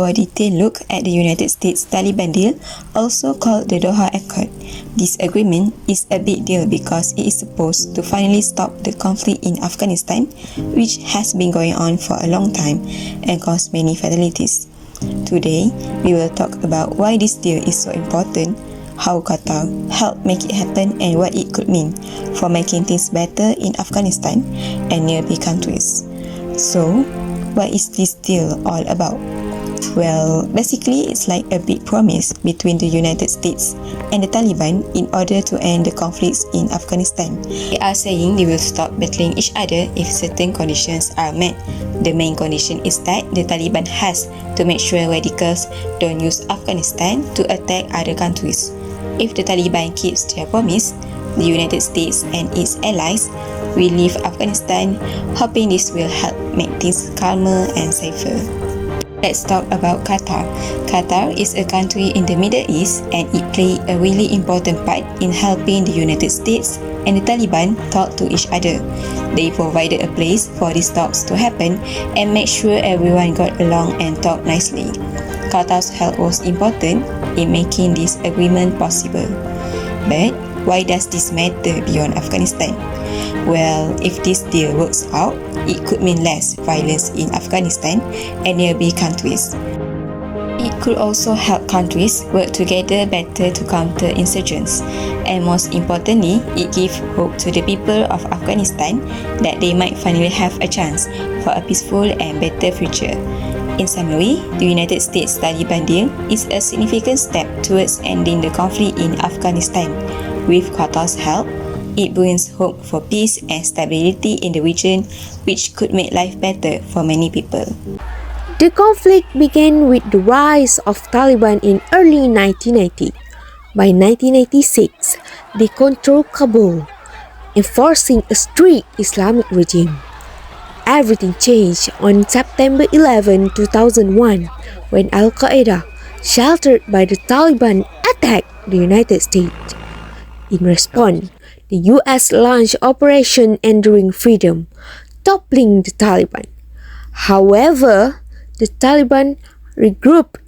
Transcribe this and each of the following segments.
our detailed look at the United States Taliban deal, also called the Doha Accord. This agreement is a big deal because it is supposed to finally stop the conflict in Afghanistan, which has been going on for a long time and caused many fatalities. Today, we will talk about why this deal is so important, how Qatar helped make it happen, and what it could mean for making things better in Afghanistan and nearby countries. So, what is this deal all about? Well, basically it's like a big promise between the United States and the Taliban in order to end the conflicts in Afghanistan. They are saying they will stop battling each other if certain conditions are met. The main condition is that the Taliban has to make sure radicals don't use Afghanistan to attack other countries. If the Taliban keeps their promise, the United States and its allies will leave Afghanistan, hoping this will help make things calmer and safer. Let's talk about Qatar. Qatar is a country in the Middle East and it played a really important part in helping the United States and the Taliban talk to each other. They provided a place for these talks to happen and made sure everyone got along and talked nicely. Qatar's help was important in making this agreement possible. But why does this matter beyond Afghanistan? Well, if this deal works out, it could mean less violence in Afghanistan and nearby countries. It could also help countries work together better to counter insurgents. And most importantly, it gives hope to the people of Afghanistan that they might finally have a chance for a peaceful and better future. In summary, the United States Taliban deal is a significant step towards ending the conflict in Afghanistan. With Qatar's help, it brings hope for peace and stability in the region, which could make life better for many people. The conflict began with the rise of Taliban in early 1990. By 1996, they controlled Kabul, enforcing a strict Islamic regime. Everything changed on September 11, 2001, when Al-Qaeda, sheltered by the Taliban, attacked the United States. In response, the US launched Operation Enduring Freedom, toppling the Taliban. However, the Taliban regrouped,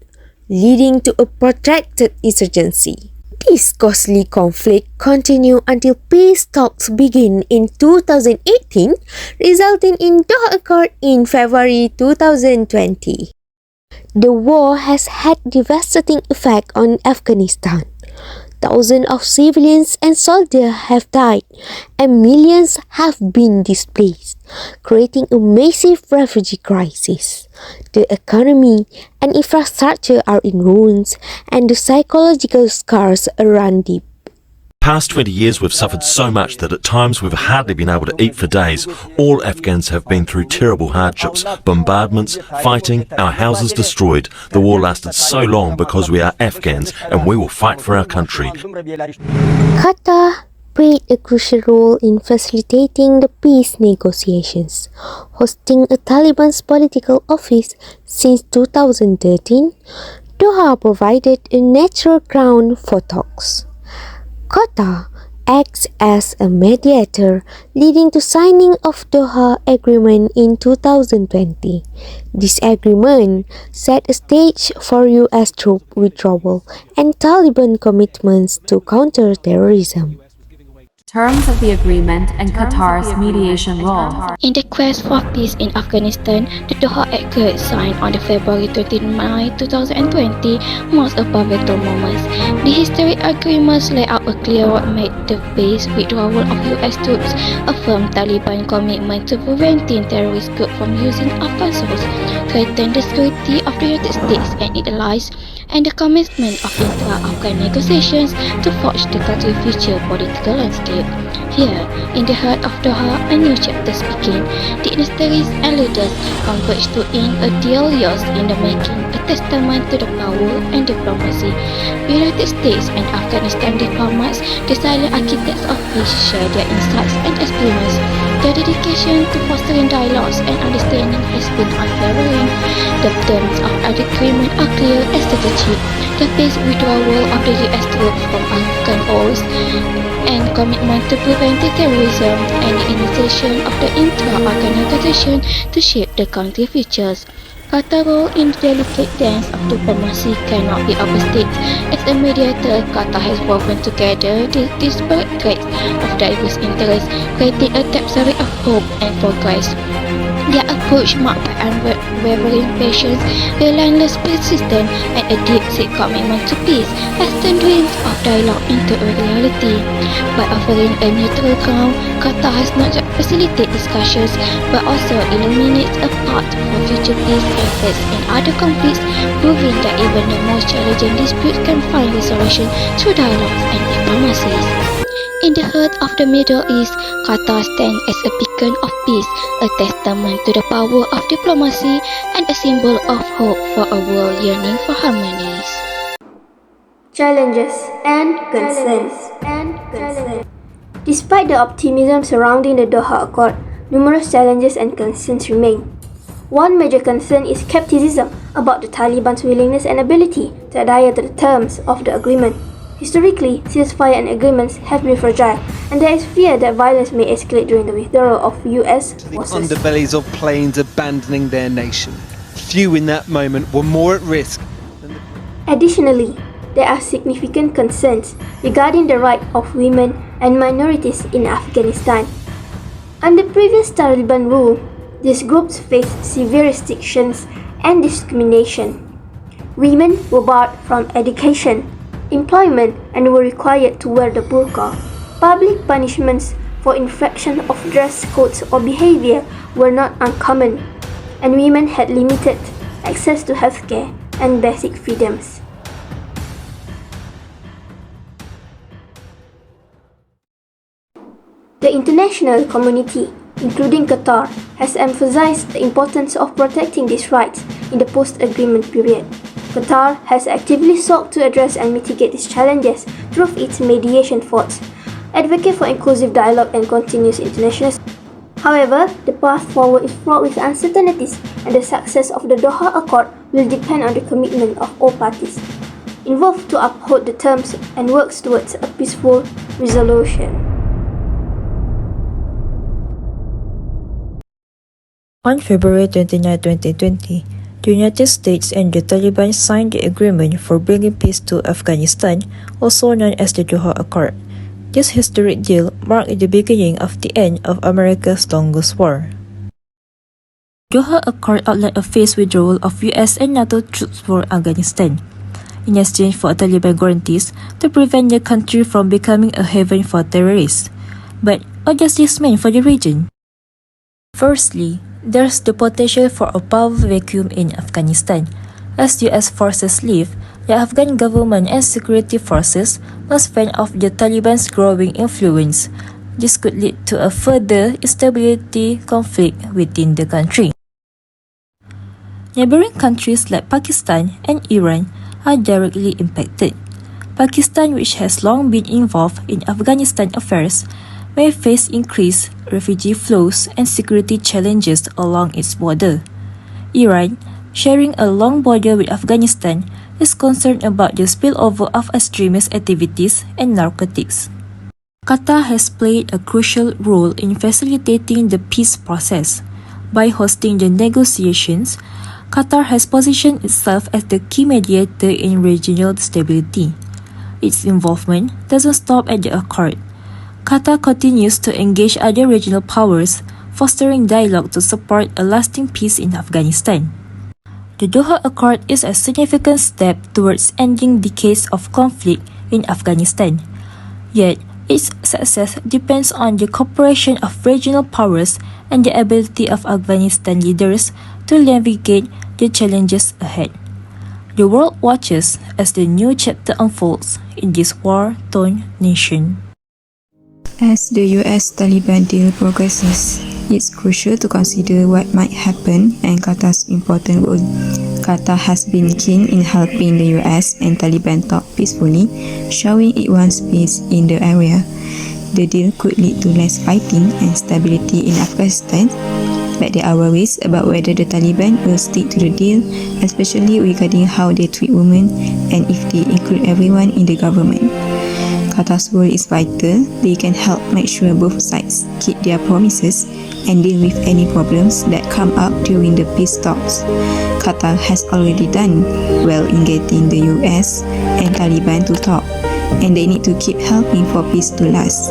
leading to a protracted insurgency. This costly conflict continued until peace talks began in 2018, resulting in Doha Accord in February 2020. The war has had devastating effect on Afghanistan. Thousands of civilians and soldiers have died, and millions have been displaced, creating a massive refugee crisis. The economy and infrastructure are in ruins, and the psychological scars run deep. Past 20 years we've suffered so much that at times we've hardly been able to eat for days. All Afghans have been through terrible hardships, bombardments, fighting, our houses destroyed. The war lasted so long because we are Afghans and we will fight for our country. Qatar played a crucial role in facilitating the peace negotiations, hosting a Taliban's political office since 2013. Doha provided a natural ground for talks. Qatar acts as a mediator, leading to signing of Doha Agreement in 2020. This agreement set a stage for US troop withdrawal and Taliban commitments to counter terrorism. Terms of the agreement and Qatar's mediation role. In the quest for peace in Afghanistan, the Doha Accord signed on the February 29, 2020 marks a pivotal moment. The historic agreements lay out a clear roadmap to peace withdrawal of US troops, affirm Taliban commitment to preventing terrorist groups from using Afghan souls, threaten the security of the United States and its allies, and the commencement of intra-Afghan negotiations to forge the country's future political landscape. Here, in the heart of Doha, a new chapter begins. Dignitaries and leaders converge to end a deal years in the making, a testament to the power and diplomacy. The United States and Afghanistan diplomats, the silent architects of peace, share their insights and experience. Their dedication to fostering dialogues and understanding has been unwavering. The terms of the agreement are clear and strategic. The peace withdrawal of the US troops from Afghan wars and commitment to preventing terrorism and the initiation of the intra-Afghan negotiation to shape the country's futures. Qatar's role in the delicate dance of diplomacy cannot be overstated. As a mediator, Qatar has woven together the disparate threads of diverse interests, creating a tapestry of hope and progress. Their approach marked by unwavering patience, relentless persistence, and a deep-seated commitment to peace has turned dreams of dialogue into a reality. By offering a neutral ground, Qatar has not just facilitated discussions but also illuminated a path for future peace efforts in other conflicts, proving that even the most challenging disputes can find resolution through dialogues and diplomacies. In the heart of the Middle East, Qatar stands as a beacon of peace, a testament to the power of diplomacy and a symbol of hope for a world yearning for harmonies. Challenges and concerns. Despite the optimism surrounding the Doha Accord, numerous challenges and concerns remain. One major concern is skepticism about the Taliban's willingness and ability to adhere to the terms of the agreement. Historically, ceasefire and agreements have been fragile, and there is fear that violence may escalate during the withdrawal of US forces. The underbellies of planes abandoning their nation. Few in that moment were more at risk. Additionally, there are significant concerns regarding the rights of women and minorities in Afghanistan. Under previous Taliban rule, these groups faced severe restrictions and discrimination. Women were barred from education, employment, and were required to wear the burqa. Public punishments for infraction of dress codes or behavior were not uncommon, and women had limited access to healthcare and basic freedoms. The international community, including Qatar, has emphasized the importance of protecting these rights in the post-agreement period. Qatar has actively sought to address and mitigate these challenges through its mediation efforts, advocate for inclusive dialogue and continuous international. However, the path forward is fraught with uncertainties, and the success of the Doha Accord will depend on the commitment of all parties involved to uphold the terms and work towards a peaceful resolution. On February 29, 2020, the United States and the Taliban signed the agreement for bringing peace to Afghanistan, also known as the Doha Accord. This historic deal marked the beginning of the end of America's longest war. The Doha Accord outlined a phased withdrawal of US and NATO troops from Afghanistan, in exchange for Taliban guarantees to prevent the country from becoming a haven for terrorists. But what does this mean for the region? Firstly, there's the potential for a power vacuum in Afghanistan. As US forces leave, the Afghan government and security forces must fend off the Taliban's growing influence. This could lead to a further instability conflict within the country. Neighboring countries like Pakistan and Iran are directly impacted. Pakistan, which has long been involved in Afghanistan affairs, may face increased refugee flows and security challenges along its border. Iran, sharing a long border with Afghanistan, is concerned about the spillover of extremist activities and narcotics. Qatar has played a crucial role in facilitating the peace process. By hosting the negotiations, Qatar has positioned itself as the key mediator in regional stability. Its involvement doesn't stop at the accord. Qatar continues to engage other regional powers, fostering dialogue to support a lasting peace in Afghanistan. The Doha Accord is a significant step towards ending decades of conflict in Afghanistan. Yet, its success depends on the cooperation of regional powers and the ability of Afghanistan leaders to navigate the challenges ahead. The world watches as the new chapter unfolds in this war-torn nation. As the US-Taliban deal progresses, it's crucial to consider what might happen and Qatar's important role. Qatar has been keen in helping the US and Taliban talk peacefully, showing it wants peace in the area. The deal could lead to less fighting and stability in Afghanistan, but there are worries about whether the Taliban will stick to the deal, especially regarding how they treat women and if they include everyone in the government. Qatar's role is vital. They can help make sure both sides keep their promises and deal with any problems that come up during the peace talks. Qatar has already done well in getting the US and Taliban to talk, and they need to keep helping for peace to last.